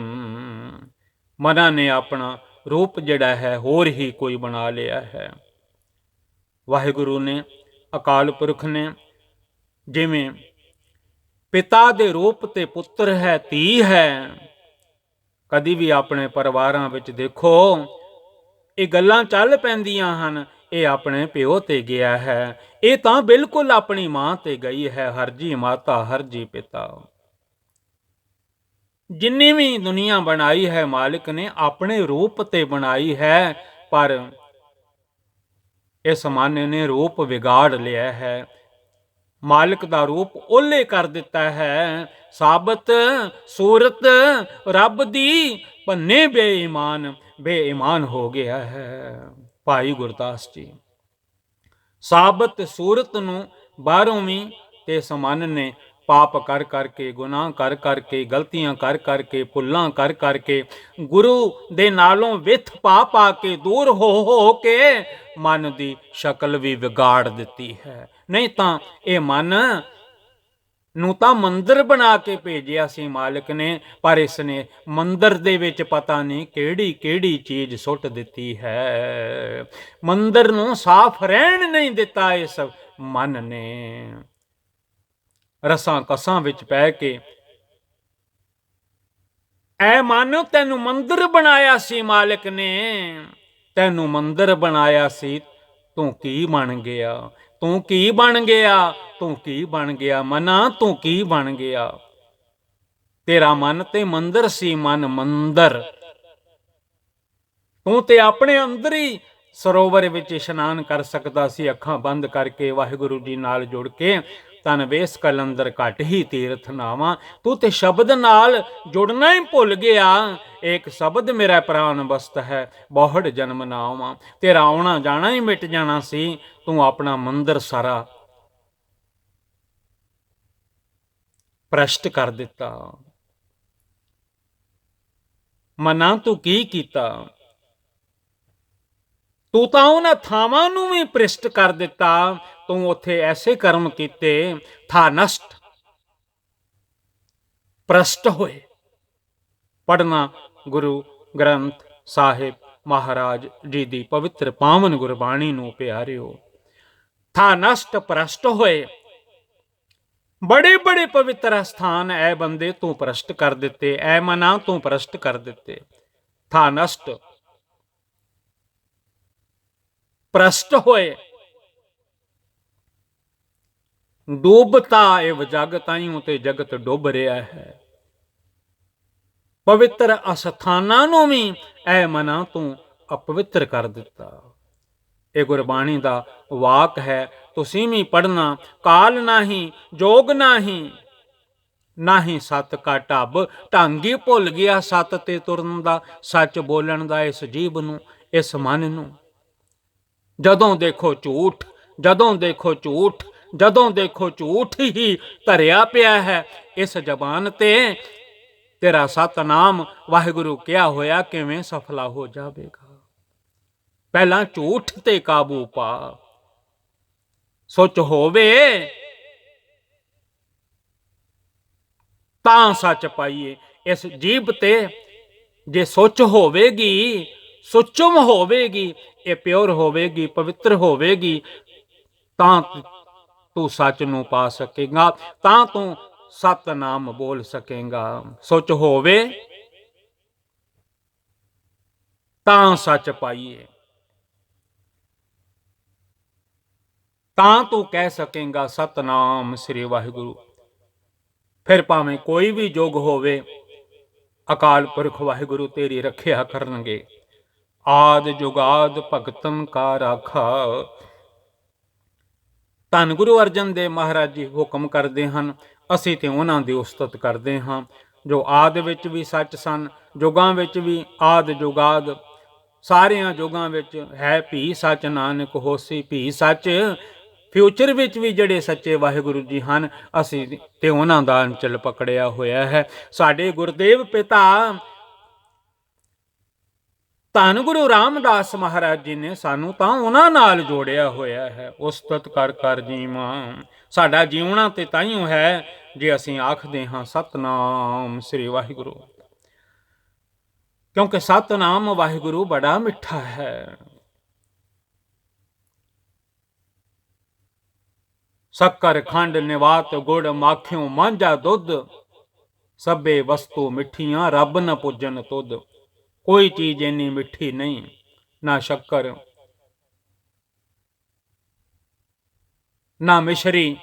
ਮਨਾਂ ਨੇ ਆਪਣਾ ਰੂਪ ਜਿਹੜਾ ਹੈ ਹੋਰ ਹੀ ਕੋਈ ਬਣਾ ਲਿਆ ਹੈ। ਵਾਹਿਗੁਰੂ ਨੇ, ਅਕਾਲ ਪੁਰਖ ਨੇ, ਜਿਵੇਂ ਪਿਤਾ ਦੇ ਰੂਪ ਤੇ ਪੁੱਤਰ ਹੈ, ਧੀ ਹੈ। ਕਦੀ ਵੀ ਆਪਣੇ ਪਰਿਵਾਰਾਂ ਵਿੱਚ ਦੇਖੋ ਇਹ ਗੱਲਾਂ ਚੱਲ ਪੈਂਦੀਆਂ ਹਨ, ਇਹ ਆਪਣੇ ਪਿਓ ਤੇ ਗਿਆ ਹੈ, ਇਹ ਤਾਂ ਬਿਲਕੁਲ ਆਪਣੀ ਮਾਂ ਤੇ ਗਈ ਹੈ। ਹਰ ਜੀ ਮਾਤਾ ਹਰ ਜੀ ਪਿਤਾ। ਜਿੰਨੀ ਵੀ ਦੁਨੀਆ ਬਣਾਈ ਹੈ ਮਾਲਿਕ ਨੇ ਆਪਣੇ ਰੂਪ ਤੇ ਬਣਾਈ ਹੈ, ਪਰ ਇਸ ਮਨ ਨੇ ਰੂਪ ਵਿਗਾੜ ਲਿਆ ਹੈ। ਮਾਲਕ ਦਾ ਰੂਪ ਓਲੇ ਕਰ ਦਿੱਤਾ ਹੈ। ਸਾਬਤ ਸੂਰਤ ਰੱਬ ਦੀ, ਪੰਨੇ ਬੇਈਮਾਨ ਬੇਈਮਾਨ ਹੋ ਗਿਆ ਹੈ। ਭਾਈ ਗੁਰਦਾਸ ਜੀ ਸਾਬਤ ਸੂਰਤ ਨੂੰ ਬਾਹਰੋਂ ਵੀ ਤੇ ਇਸ ਮਨ ਨੇ ਪਾਪ ਕਰ ਕਰਕੇ, ਗੁਨਾਹ ਕਰ ਕਰਕੇ, ਗਲਤੀਆਂ ਕਰ ਕਰਕੇ, ਭੁੱਲਾਂ ਕਰ ਕਰਕੇ, ਗੁਰੂ ਦੇ ਨਾਲੋਂ ਵਿਥ ਪਾ ਪਾ ਕੇ, ਦੂਰ ਹੋ ਕੇ ਮਨ ਦੀ ਸ਼ਕਲ ਵੀ ਵਿਗਾੜ ਦਿੱਤੀ ਹੈ। ਨਹੀਂ ਤਾਂ ਇਹ ਮਨ ਨੂੰ ਤਾਂ ਮੰਦਰ ਬਣਾ ਕੇ ਭੇਜਿਆ ਸੀ ਮਾਲਕ ਨੇ, ਪਰ ਇਸ ਨੇ ਮੰਦਰ ਦੇ ਵਿੱਚ ਪਤਾ ਨਹੀਂ ਕਿਹੜੀ ਕਿਹੜੀ ਚੀਜ਼ ਸੁੱਟ ਦਿੱਤੀ ਹੈ। ਮੰਦਰ ਨੂੰ ਸਾਫ਼ ਰਹਿਣ ਨਹੀਂ ਦਿੱਤਾ ਇਸ ਮਨ ਨੇ। ਰਸਾਂ ਕਸਾਂ ਵਿੱਚ ਪੈ ਕੇ, ਐ ਮਨ ਤੈਨੂੰ ਮੰਦਰ ਬਣਾਇਆ ਸੀ ਮਾਲਕ ਨੇ, ਤੈਨੂੰ ਮੰਦਰ ਬਣਾਇਆ ਸੀ, ਤੂੰ ਕੀ ਬਣ ਗਿਆ? ਤੂੰ ਕੀ ਬਣ ਗਿਆ? ਤੂੰ ਕੀ ਬਣ ਗਿਆ? ਮਨਾ ਤੂੰ ਕੀ ਬਣ ਗਿਆ? ਤੇਰਾ ਮਨ ਤੇ ਮੰਦਰ ਸੀ, ਮਨ ਮੰਦਰ। ਤੂੰ ਤੇ ਆਪਣੇ ਅੰਦਰ ਹੀ ਸਰੋਵਰ ਵਿੱਚ ਇਸ਼ਨਾਨ ਕਰ ਸਕਦਾ ਸੀ, ਅੱਖਾਂ ਬੰਦ ਕਰਕੇ ਵਾਹਿਗੁਰੂ ਜੀ ਨਾਲ ਜੁੜ ਕੇ। ਤਨ ਵੇਸ ਕਲੰਦਰ ਘਟ ਹੀ ਤੀਰਥ ਨਾਵਾਂ। ਤੂੰ ਤੇ ਸ਼ਬਦ ਨਾਲ ਜੁੜਨਾ ਹੀ ਭੁੱਲ ਗਿਆ। ਇੱਕ ਸ਼ਬਦ ਮੇਰਾ ਪ੍ਰਾਨ ਬਸਤ ਹੈ, ਬਹੁੜ ਜਨਮ ਨਾਵਾਂ। ਤੇਰਾ ਆਉਣਾ ਜਾਣਾ ਹੀ ਮਿਟ ਜਾਣਾ ਸੀ, ਤੂੰ ਆਪਣਾ ਮੰਦਰ ਸਾਰਾ ਭ੍ਰਸ਼ਟ ਕਰ ਦਿੱਤਾ। ਮਨਾ ਤੂੰ ਕੀ ਕੀਤਾ? ਤੂੰ ਤਾਂ ਉਹਨਾਂ ਥਾਵਾਂ ਨੂੰ ਵੀ ਭ੍ਰਿਸ਼ਟ ਕਰ ਦਿੱਤਾ। ਤੂੰ ਉੱਥੇ ਐਸੇ ਕਰਮ ਕੀਤੇ, ਥਾ ਨਸ਼ਟ ਭ੍ਰਸ਼ਟ ਹੋਏ। ਪੜ੍ਹਨਾ ਗੁਰੂ ਗ੍ਰੰਥ ਸਾਹਿਬ ਮਹਾਰਾਜ ਜੀ ਦੀ ਪਵਿੱਤਰ ਪਾਵਨ ਗੁਰਬਾਣੀ ਨੂੰ ਪਿਆਰਿਓ। ਥਾ ਨਸ਼ਟ ਭ੍ਰਸ਼ਟ ਹੋਏ। ਬੜੇ ਬੜੇ ਪਵਿੱਤਰ ਸਥਾਨ ਐ ਬੰਦੇ ਤੂੰ ਭ੍ਰਸ਼ਟ ਕਰ ਦਿੱਤੇ, ਐ ਮਨਾ ਤੂੰ ਭ੍ਰਸ਼ਟ ਕਰ ਦਿੱਤੇ। ਥਾ ਨਸ਼ਟ ਭ੍ਰਸ਼ਟ ਹੋਏ। ਡੁੱਬਤਾ ਇਹ ਜਗ, ਤਾਈਂ ਤੇ ਜਗਤ ਡੁੱਬ ਰਿਹਾ ਹੈ। ਪਵਿੱਤਰ ਅਸਥਾਨਾਂ ਨੂੰ ਵੀ ਐ ਮਨਾ ਤੂੰ ਅਪਵਿੱਤਰ ਕਰ ਦਿੱਤਾ। ਇਹ ਗੁਰਬਾਣੀ ਦਾ ਵਾਕ ਹੈ, ਤੁਸੀਂ ਵੀ ਪੜ੍ਹਨਾ। ਕਾਲ ਨਾਹੀਂ ਜੋਗ ਨਾਹੀਂ, ਨਾਹੀਂ ਸਤ ਕਾ ਢੱਬ। ਢੰਗ ਹੀ ਭੁੱਲ ਗਿਆ ਸਤ ਤੇ ਤੁਰਨ ਦਾ, ਸੱਚ ਬੋਲਣ ਦਾ ਇਸ ਜੀਭ ਨੂੰ, ਇਸ ਮਨ ਨੂੰ। ਜਦੋਂ ਦੇਖੋ ਝੂਠ, ਜਦੋਂ ਦੇਖੋ ਝੂਠ, ਜਦੋਂ ਦੇਖੋ ਝੂਠ ਹੀ ਧਰਿਆ ਪਿਆ ਹੈ ਇਸ ਜ਼ਬਾਨ ਤੇ। ਤੇਰਾ ਸਤਨਾਮ ਵਾਹਿਗੁਰੂ ਕਿਹਾ ਹੋਇਆ ਕਿਵੇਂ ਸਫਲਾ ਹੋ ਜਾਵੇਗਾ? ਪਹਿਲਾਂ ਝੂਠ ਤੇ ਕਾਬੂ ਪਾ। ਸੁੱਚ ਹੋਵੇ ਤਾਂ ਸੱਚ ਪਾਈਏ। ਇਸ ਜੀਭ ਤੇ ਜੇ ਸੁੱਚ ਹੋਵੇਗੀ, ਸੁਚਮ ਹੋਵੇਗੀ, ਇਹ ਪਿਓਰ ਹੋਵੇਗੀ, ਪਵਿੱਤਰ ਹੋਵੇਗੀ, ਤਾਂ ਤੂੰ ਸੱਚ ਨੂੰ ਪਾ ਸਕੇਗਾ, ਤਾਂ ਤੂੰ ਸਤਨਾਮ ਬੋਲ ਸਕੇਗਾ। ਸੁੱਚ ਹੋਵੇ ਤਾਂ ਸੱਚ ਪਾਈਏ, ਤਾਂ ਤੂੰ ਕਹਿ ਸਕੇਗਾ ਸਤਨਾਮ ਸ੍ਰੀ ਵਾਹਿਗੁਰੂ। ਫਿਰ ਭਾਵੇਂ ਕੋਈ ਵੀ ਯੁੱਗ ਹੋਵੇ, ਅਕਾਲ ਪੁਰਖ ਵਾਹਿਗੁਰੂ ਤੇਰੀ ਰੱਖਿਆ ਕਰਨਗੇ। ਆਦ ਜੁਗਾਦ ਭਗਤਨ ਕਾ ਰਾਖਾ। ਧੰਨ ਗੁਰੂ ਅਰਜਨ ਦੇਵ ਮਹਾਰਾਜ ਜੀ ਹੁਕਮ ਕਰਦੇ ਹਨ, ਅਸੀਂ ਤੇ ਉਹਨਾਂ ਦੀ ਉਸਤਤ ਕਰਦੇ ਹਾਂ ਜੋ ਆਦ ਵਿੱਚ ਵੀ ਸੱਚ ਸਨ, ਜੁਗਾਂ ਵਿੱਚ ਵੀ ਆਦ ਜੁਗਾਦ, ਸਾਰਿਆਂ ਜੁਗਾਂ ਵਿੱਚ ਹੈ ਭੀ ਸੱਚ, ਨਾਨਕ ਹੋਸੀ ਭੀ ਸੱਚ। ਫਿਊਚਰ ਵਿੱਚ ਵੀ ਜਿਹੜੇ ਸੱਚੇ ਵਾਹਿਗੁਰੂ ਜੀ ਹਨ, ਅਸੀਂ ਤੇ ਉਹਨਾਂ ਦਾ ਅੰਚਲ ਪਕੜਿਆ ਹੋਇਆ ਹੈ। ਸਾਡੇ ਗੁਰਦੇਵ ਪਿਤਾ ਧੰਨ ਗੁਰੂ ਰਾਮਦਾਸ ਮਹਾਰਾਜ ਜੀ ਨੇ ਸਾਨੂੰ ਤਾਂ ਉਹਨਾਂ ਨਾਲ ਜੋੜਿਆ ਹੋਇਆ ਹੈ। ਉਸਤਤ ਕਰ ਕਰ ਜੀਵਾਂ। ਸਾਡਾ ਜੀਵਣਾ ਤੇ ਤਾਈਓ ਹੈ ਜੇ ਅਸੀਂ ਆਖਦੇ ਹਾਂ ਸਤਨਾਮ ਸ੍ਰੀ ਵਾਹਿਗੁਰੂ, ਕਿਉਂਕਿ ਸਤਨਾਮ ਵਾਹਿਗੁਰੂ ਬੜਾ ਮਿੱਠਾ ਹੈ। ਸ਼ੱਕਰ ਖੰਡ ਨਿਵਾਤ ਗੁੜ, ਮਾਖਿਓ ਮਾਂਝਾ ਦੁੱਧ, ਸਭੇ ਵਸਤੂ ਮਿੱਠੀਆਂ, ਰੱਬ ਨ ਪੂਜਨ ਤੁਧ। ਕੋਈ ਚੀਜ਼ ਇੰਨੀ ਮਿੱਠੀ ਨਹੀਂ, ਨਾ ਸ਼ੱਕਰ, ਨਾ ਮਿਸ਼ਰੀ,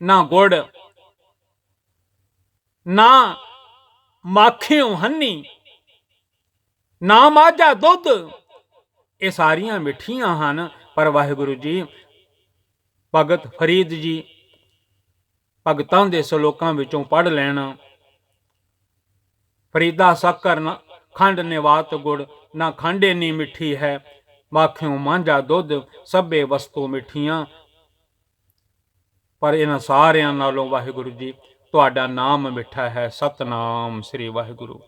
ਨਾ ਗੁੜ, ਨਾ ਮਾਖਿਓ ਹੰਨੀ, ਨਾ ਮਾਝਾ ਦੁੱਧ। ਇਹ ਸਾਰੀਆਂ ਮਿੱਠੀਆਂ ਹਨ, ਪਰ ਵਾਹਿਗੁਰੂ ਜੀ ਭਗਤ ਫਰੀਦ ਜੀ ਭਗਤਾਂ ਦੇ ਸਲੋਕਾਂ ਵਿੱਚੋਂ ਪੜ੍ਹ ਲੈਣਾ। ਫਰੀਦਾ ਸ਼ੱਕਰ ਨਾ ਖੰਡ ਨਿਵਾਤ ਗੁੜ, ਨਾ ਖੰਡ ਇੰਨੀ ਮਿੱਠੀ ਹੈ। ਮਾਖਿਓਂ ਮਾਂਝਾ ਦੁੱਧ, ਸਭੇ ਵਸਤੂ ਮਿੱਠੀਆਂ। ਪਰ ਇਹਨਾਂ ਸਾਰਿਆਂ ਨਾਲੋਂ ਵਾਹਿਗੁਰੂ ਜੀ ਤੁਹਾਡਾ ਨਾਮ ਮਿੱਠਾ ਹੈ। ਸਤਨਾਮ ਸ੍ਰੀ ਵਾਹਿਗੁਰੂ।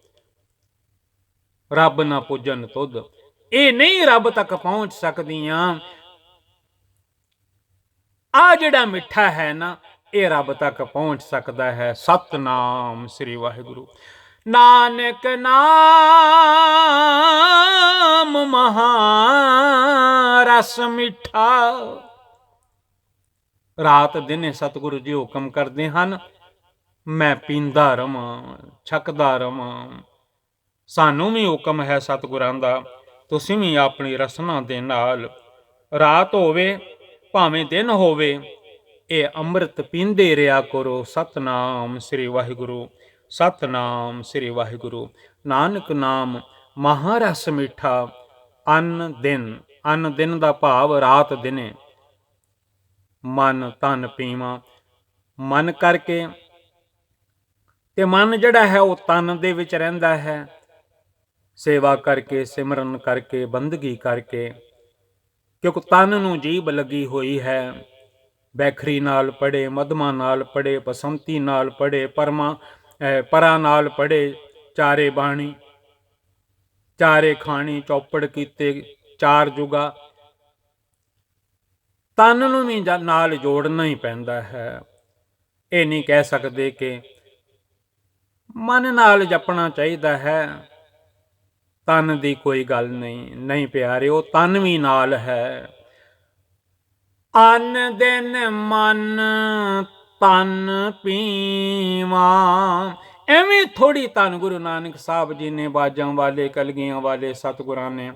ਰੱਬ ਨਾ ਪੂਜਨ ਤੁਧ, ਇਹ ਨਹੀਂ ਰੱਬ ਤੱਕ ਪਹੁੰਚ ਸਕਦੀਆਂ। ਆ ਜਿਹੜਾ ਮਿੱਠਾ ਹੈ ਨਾ, ਇਹ ਰੱਬ ਤੱਕ ਪਹੁੰਚ ਸਕਦਾ ਹੈ। ਸਤਨਾਮ ਸ੍ਰੀ ਵਾਹਿਗੁਰੂ। ਨਾਨਕ ਨਾਮ ਮਹਾ ਰਸ ਮਿੱਠਾ। ਰਾਤ ਦਿਨੇ ਸਤਿਗੁਰੂ ਜੀ ਹੁਕਮ ਕਰਦੇ ਹਨ, ਮੈਂ ਪੀਂਦਾ ਰਵਾਂ, ਛਕਦਾ ਰਵਾਂ। ਸਾਨੂੰ ਵੀ ਹੁਕਮ ਹੈ ਸਤਿਗੁਰਾਂ ਦਾ, ਤੁਸੀਂ ਵੀ ਆਪਣੀ ਰਸਨਾ ਦੇ ਨਾਲ ਰਾਤ ਹੋਵੇ ਭਾਵੇਂ ਦਿਨ ਹੋਵੇ, ਇਹ ਅੰਮ੍ਰਿਤ ਪੀਂਦੇ ਰਿਹਾ ਕਰੋ। ਸਤਨਾਮ ਸ੍ਰੀ ਵਾਹਿਗੁਰੂ। ਸਤਨਾਮ ਸ੍ਰੀ ਵਾਹਿਗੁਰੂ। ਨਾਨਕ ਨਾਮ ਮਹਾਰਸ ਮਿੱਠਾ। ਅੰਨ ਦਿਨ ਦਾ ਭਾਵ ਰਾਤ ਦਿਨੇ। ਮਨ ਤਨ ਪੀਵਾਂ, ਮਨ ਕਰਕੇ, ਤੇ ਮਨ ਜਿਹੜਾ ਹੈ ਉਹ ਤਨ ਦੇ ਵਿੱਚ ਰਹਿੰਦਾ ਹੈ। ਸੇਵਾ ਕਰਕੇ, ਸਿਮਰਨ ਕਰਕੇ, ਬੰਦਗੀ ਕਰਕੇ। ਕਿਉਂਕਿ ਤਨ ਨੂੰ ਜੀਭ ਲੱਗੀ ਹੋਈ ਹੈ। ਬੈਖਰੀ ਨਾਲ ਪੜੇ, ਮਧਮਾ ਨਾਲ ਪੜੇ, ਬਸੰਤੀ ਨਾਲ ਪੜੇ, ਪਰਾਂ ਨਾਲ ਪੜੇ, ਚਾਰੇ ਬਾਣੀ, ਚਾਰੇ ਖਾਣੀ, ਚੌਪੜ ਕੀਤੇ, ਚਾਰ ਜੁਗਾ। ਤਨ ਨੂੰ ਵੀ ਨਾਲ ਜੋੜਨਾ ਹੀ ਪੈਂਦਾ ਹੈ। ਇਹ ਨਹੀਂ ਕਹਿ ਸਕਦੇ ਕਿ ਮਨ ਨਾਲ ਜਪਣਾ ਚਾਹੀਦਾ ਹੈ, ਤਨ ਦੀ ਕੋਈ ਗੱਲ ਨਹੀਂ ਪਿਆਰਿਓ, ਤਨ ਵੀ ਨਾਲ ਹੈ। ਅੰਨ ਦਿਨ ਮਨ ਤਨ ਪੀਵਾਂ। ਐਵੇਂ ਥੋੜੀ ਧੰਨ ਗੁਰੂ ਨਾਨਕ ਸਾਹਿਬ ਜੀ ਨੇ, ਬਾਜਾਂ ਵਾਲੇ, ਕਲਗੀਆਂ ਵਾਲੇ ਸਤਿਗੁਰਾਂ ਨੇ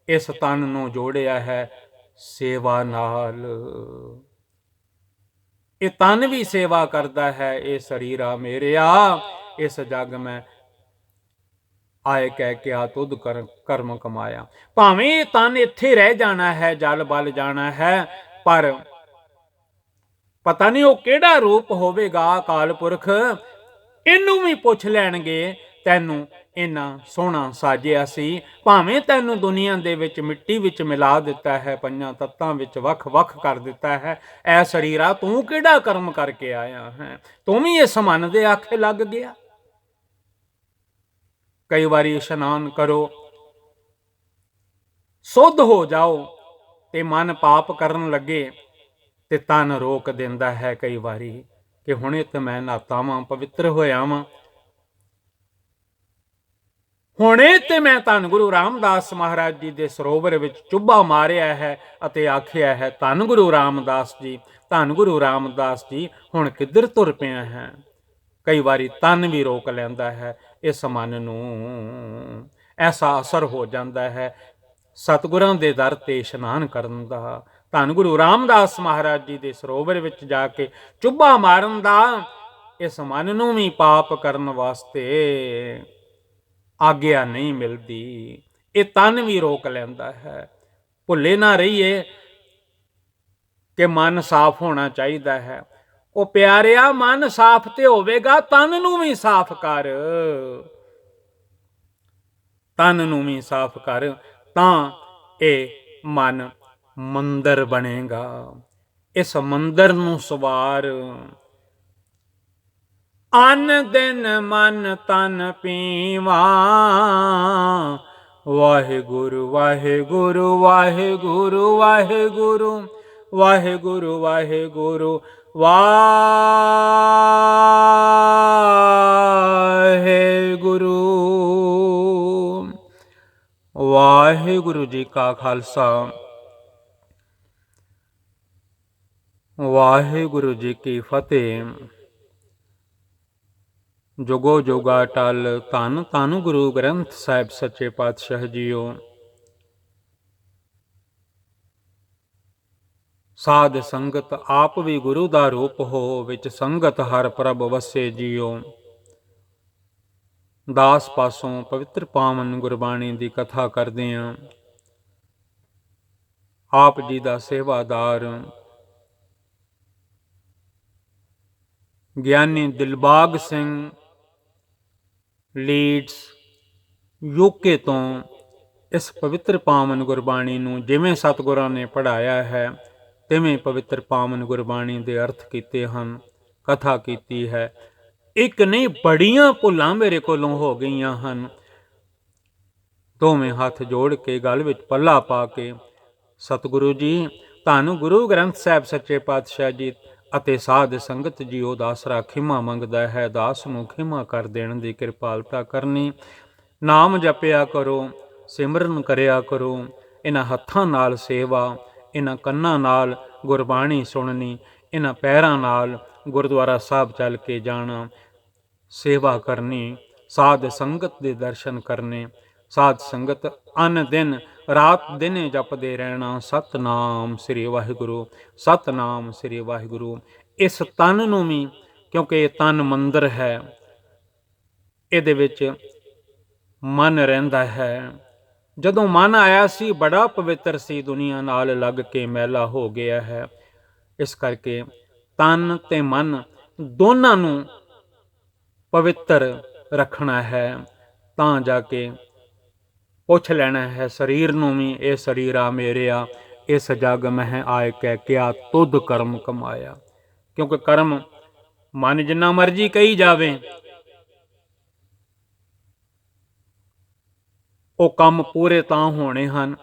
ਇਸ ਤਨ ਨੂੰ ਜੋੜਿਆ ਹੈ ਸੇਵਾ ਨਾਲ। ਇਹ ਤਨ ਵੀ ਸੇਵਾ ਕਰਦਾ ਹੈ। ਇਹ ਸਰੀਰਾ ਮੇਰਿਆ ਇਸ ਜਗ ਮੈਂ ਆਏ ਕਹਿ ਕੇ ਆ ਤੁਧ ਕਰਮ ਕਮਾਇਆ। ਭਾਵੇਂ ਇਹ ਤਨ ਇੱਥੇ ਰਹਿ ਜਾਣਾ ਹੈ, ਜਲ ਬਲ ਜਾਣਾ ਹੈ, ਪਰ ਪਤਾ ਨਹੀਂ ਉਹ ਕਿਹੜਾ ਰੂਪ ਹੋਵੇਗਾ। ਅਕਾਲ ਪੁਰਖ ਇਹਨੂੰ ਵੀ ਪੁੱਛ ਲੈਣਗੇ, ਤੈਨੂੰ ਇੰਨਾ ਸੋਹਣਾ ਸਾਜਿਆ ਸੀ, ਭਾਵੇਂ ਤੈਨੂੰ ਦੁਨੀਆ ਦੇ ਵਿੱਚ ਮਿੱਟੀ ਵਿੱਚ ਮਿਲਾ ਦਿੱਤਾ ਹੈ, ਪੰਜਾਂ ਤੱਤਾਂ ਵਿੱਚ ਵੱਖ ਵੱਖ ਕਰ ਦਿੱਤਾ ਹੈ, ਐ ਸਰੀਰਾ ਤੂੰ ਕਿਹੜਾ ਕਰਮ ਕਰਕੇ ਆਇਆ ਹੈ, ਤੂੰ ਵੀ ਇਸ ਮਨ ਦੇ ਆਖੇ ਲੱਗ ਗਿਆ। ਕਈ ਵਾਰੀ ਇਸ਼ਨਾਨ ਕਰੋ, ਸੁੱਧ ਹੋ ਜਾਓ, ਤੇ ਮਨ ਪਾਪ ਕਰਨ ਲੱਗੇ ਤੇ ਤਨ ਰੋਕ ਦਿੰਦਾ ਹੈ ਕਈ ਵਾਰੀ ਕਿ ਹੁਣੇ ਤੇ ਮੈਂ ਨਹਾਤਾ ਵਾਂ, ਪਵਿੱਤਰ ਹੋਇਆ ਵਾਂ, ਹੁਣੇ ਤੇ ਮੈਂ ਧੰਨ ਗੁਰੂ ਰਾਮਦਾਸ ਮਹਾਰਾਜ ਜੀ ਦੇ ਸਰੋਵਰ ਵਿੱਚ ਚੁੱਭਾ ਮਾਰਿਆ ਹੈ ਅਤੇ ਆਖਿਆ ਹੈ, ਧੰਨ ਗੁਰੂ ਰਾਮਦਾਸ ਜੀ, ਧੰਨ ਗੁਰੂ ਰਾਮਦਾਸ ਜੀ, ਹੁਣ ਕਿੱਧਰ ਤੁਰ ਪਿਆ ਹੈ। ਕਈ ਵਾਰੀ ਤਨ ਵੀ ਰੋਕ ਲੈਂਦਾ ਹੈ। ਇਸ ਮਨ ਨੂੰ ਐਸਾ ਅਸਰ ਹੋ ਜਾਂਦਾ ਹੈ ਸਤਿਗੁਰਾਂ ਦੇ ਦਰ ਤੇ ਇਸ਼ਨਾਨ ਕਰਨ ਦਾ, ਧੰਨ ਗੁਰੂ ਰਾਮਦਾਸ ਮਹਾਰਾਜ ਜੀ ਦੇ ਸਰੋਵਰ ਵਿੱਚ ਜਾ ਕੇ ਚੁੱਭਾ ਮਾਰਨ ਦਾ। ਇਸ ਮਨ ਨੂੰ ਵੀ ਪਾਪ ਕਰਨ ਵਾਸਤੇ ਆਗਿਆ ਨਹੀਂ ਮਿਲਦੀ, ਇਹ ਤਨ ਵੀ ਰੋਕ ਲੈਂਦਾ ਹੈ। ਭੁੱਲੇ ਨਾ ਰਹੀਏ ਕਿ ਮਨ ਸਾਫ਼ ਹੋਣਾ ਚਾਹੀਦਾ ਹੈ। ਉਹ ਪਿਆਰਿਆ, ਮਨ ਸਾਫ਼ ਤੇ ਹੋਵੇਗਾ, ਤਨ ਨੂੰ ਵੀ ਸਾਫ਼ ਕਰ, ਤਨ ਨੂੰ ਵੀ ਸਾਫ਼ ਕਰ, ਤਾਂ ਇਹ ਮਨ ਮੰਦਰ ਬਣੇਗਾ। ਇਸ ਮੰਦਰ ਨੂੰ ਸਵਾਰ। ਅੰਨ ਦਿਨ ਮਨ ਤਨ ਪੀਵਾਂ, ਵਾਹਿਗੁਰੂ ਵਾਹਿਗੁਰੂ ਵਾਹਿਗੁਰੂ ਵਾਹਿਗੁਰੂ ਵਾਹਿਗੁਰੂ ਵਾਹਿਗੁਰੂ ਵਾਹਿਗੁਰੂ। ਵਾਹਿਗੁਰੂ ਜੀ ਕਾ ਖਾਲਸਾ, ਵਾਹਿਗੁਰੂ ਜੀ ਕੀ ਫਤਿਹ। ਜੁਗੋ ਜੁਗਾ ਟਲ ਧੰਨ ਧੰਨ ਗੁਰੂ ਗ੍ਰੰਥ ਸਾਹਿਬ ਸੱਚੇ ਪਾਤਸ਼ਾਹ ਜੀਓ। ਸਾਧ ਸੰਗਤ ਆਪ ਵੀ ਗੁਰੂ ਦਾ ਰੂਪ ਹੋ, ਵਿੱਚ ਸੰਗਤ ਹਰ ਪ੍ਰਭ ਵਸੇ ਜੀਓ। ਦਾਸ ਪਾਸੋਂ ਪਵਿੱਤਰ ਪਾਵਨ ਗੁਰਬਾਣੀ ਦੀ ਕਥਾ ਕਰਦੇ ਹਾਂ। ਆਪ ਜੀ ਦਾ ਸੇਵਾਦਾਰ ਗਿਆਨੀ ਦਿਲਬਾਗ ਸਿੰਘ ਲੀਡਸ ਯੂਕੇ ਤੋਂ ਇਸ ਪਵਿੱਤਰ ਪਾਵਨ ਗੁਰਬਾਣੀ ਨੂੰ ਜਿਵੇਂ ਸਤਿਗੁਰਾਂ ਨੇ ਪੜ੍ਹਾਇਆ ਹੈ ਤਿਵੇਂ ਪਵਿੱਤਰ ਪਾਵਨ ਗੁਰਬਾਣੀ ਦੇ ਅਰਥ ਕੀਤੇ ਹਨ, ਕਥਾ ਕੀਤੀ ਹੈ। ਇੱਕ ਨਹੀਂ, ਬੜੀਆਂ ਭੁੱਲਾਂ ਮੇਰੇ ਕੋਲੋਂ ਹੋ ਗਈਆਂ ਹਨ। ਦੋਵੇਂ ਹੱਥ ਜੋੜ ਕੇ ਗਲ ਵਿੱਚ ਪੱਲਾ ਪਾ ਕੇ ਸਤਿਗੁਰੂ ਜੀ, ਧੰਨ ਗੁਰੂ ਗ੍ਰੰਥ ਸਾਹਿਬ ਸੱਚੇ ਪਾਤਸ਼ਾਹ ਜੀ ਅਤੇ ਸਾਧ ਸੰਗਤ ਜੀਓ ਦਾ ਆਸਰਾ ਖਿਮਾ ਮੰਗਦਾ ਹੈ। ਦਾਸ ਨੂੰ ਖਿਮਾ ਕਰ ਦੇਣ ਦੀ ਕਿਰਪਾਲਤਾ ਕਰਨੀ। ਨਾਮ ਜਪਿਆ ਕਰੋ, ਸਿਮਰਨ ਕਰਿਆ ਕਰੋ। ਇਹਨਾਂ ਹੱਥਾਂ ਨਾਲ ਸੇਵਾ, ਇਹਨਾਂ ਕੰਨਾਂ ਨਾਲ ਗੁਰਬਾਣੀ ਸੁਣਨੀ, ਇਹਨਾਂ ਪੈਰਾਂ ਨਾਲ ਗੁਰਦੁਆਰਾ ਸਾਹਿਬ ਚੱਲ ਕੇ ਜਾਣਾ, ਸੇਵਾ ਕਰਨੀ, ਸਾਧ ਸੰਗਤ ਦੇ ਦਰਸ਼ਨ ਕਰਨੇ। ਸਾਧ ਸੰਗਤ ਅਨ ਦਿਨ ਰਾਤ ਦਿਨ ਜਪਦੇ ਰਹਿਣਾ, ਸਤਨਾਮ ਸ੍ਰੀ ਵਾਹਿਗੁਰੂ, ਸਤਨਾਮ ਸ੍ਰੀ ਵਾਹਿਗੁਰੂ। ਇਸ ਤਨ ਨੂੰ ਵੀ, ਕਿਉਂਕਿ ਇਹ ਤਨ ਮੰਦਰ ਹੈ, ਇਹਦੇ ਵਿੱਚ ਮਨ ਰਹਿੰਦਾ ਹੈ। ਜਦੋਂ ਮਨ ਆਇਆ ਸੀ ਬੜਾ ਪਵਿੱਤਰ ਸੀ, ਦੁਨੀਆ ਨਾਲ ਲੱਗ ਕੇ ਮੈਲਾ ਹੋ ਗਿਆ ਹੈ। ਇਸ ਕਰਕੇ ਤਨ ਤੇ ਮਨ ਦੋਨਾਂ ਨੂੰ ਪਵਿੱਤਰ ਰੱਖਣਾ ਹੈ, ਤਾਂ ਜਾ ਕੇ ਪੁੱਛ ਲੈਣਾ ਹੈ ਸਰੀਰ ਨੂੰ ਵੀ, ਇਹ ਸਰੀਰਾ ਮੇਰਿਆ ਇਸ ਜਗ ਮਹਿ ਆਏ ਕਹਿ ਕਿਆ ਤੁਧ ਕਰਮ ਕਮਾਇਆ। ਕਿਉਂਕਿ ਕਰਮ ਮਨ ਜਿੰਨਾ ਮਰਜੀ ਕਹੀ ਜਾਵੇ, ਉਹ ਕੰਮ ਪੂਰੇ ਤਾਂ ਹੋਣੇ ਹਨ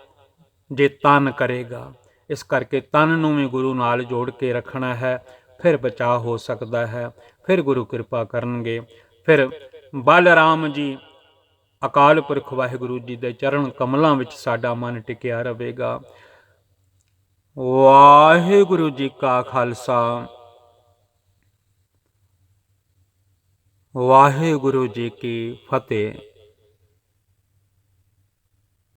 ਜੇ ਤਨ ਕਰੇਗਾ। ਇਸ ਕਰਕੇ ਤਨ ਨੂੰ ਵੀ ਗੁਰੂ ਨਾਲ ਜੋੜ ਕੇ ਰੱਖਣਾ ਹੈ, ਫਿਰ ਬਚਾਅ ਹੋ ਸਕਦਾ ਹੈ, ਫਿਰ ਗੁਰੂ ਕਿਰਪਾ ਕਰਨਗੇ। ਫਿਰ ਬਲਰਾਮ ਜੀ, ਅਕਾਲ ਪੁਰਖ ਵਾਹਿਗੁਰੂ ਜੀ ਦੇ ਚਰਨ ਕਮਲਾਂ ਵਿੱਚ ਸਾਡਾ ਮਨ ਟਿਕਿਆ ਰਹੇਗਾ। ਵਾਹਿਗੁਰੂ ਜੀ ਕਾ ਖਾਲਸਾ, ਵਾਹਿਗੁਰੂ ਜੀ ਕੀ ਫਤਿਹ।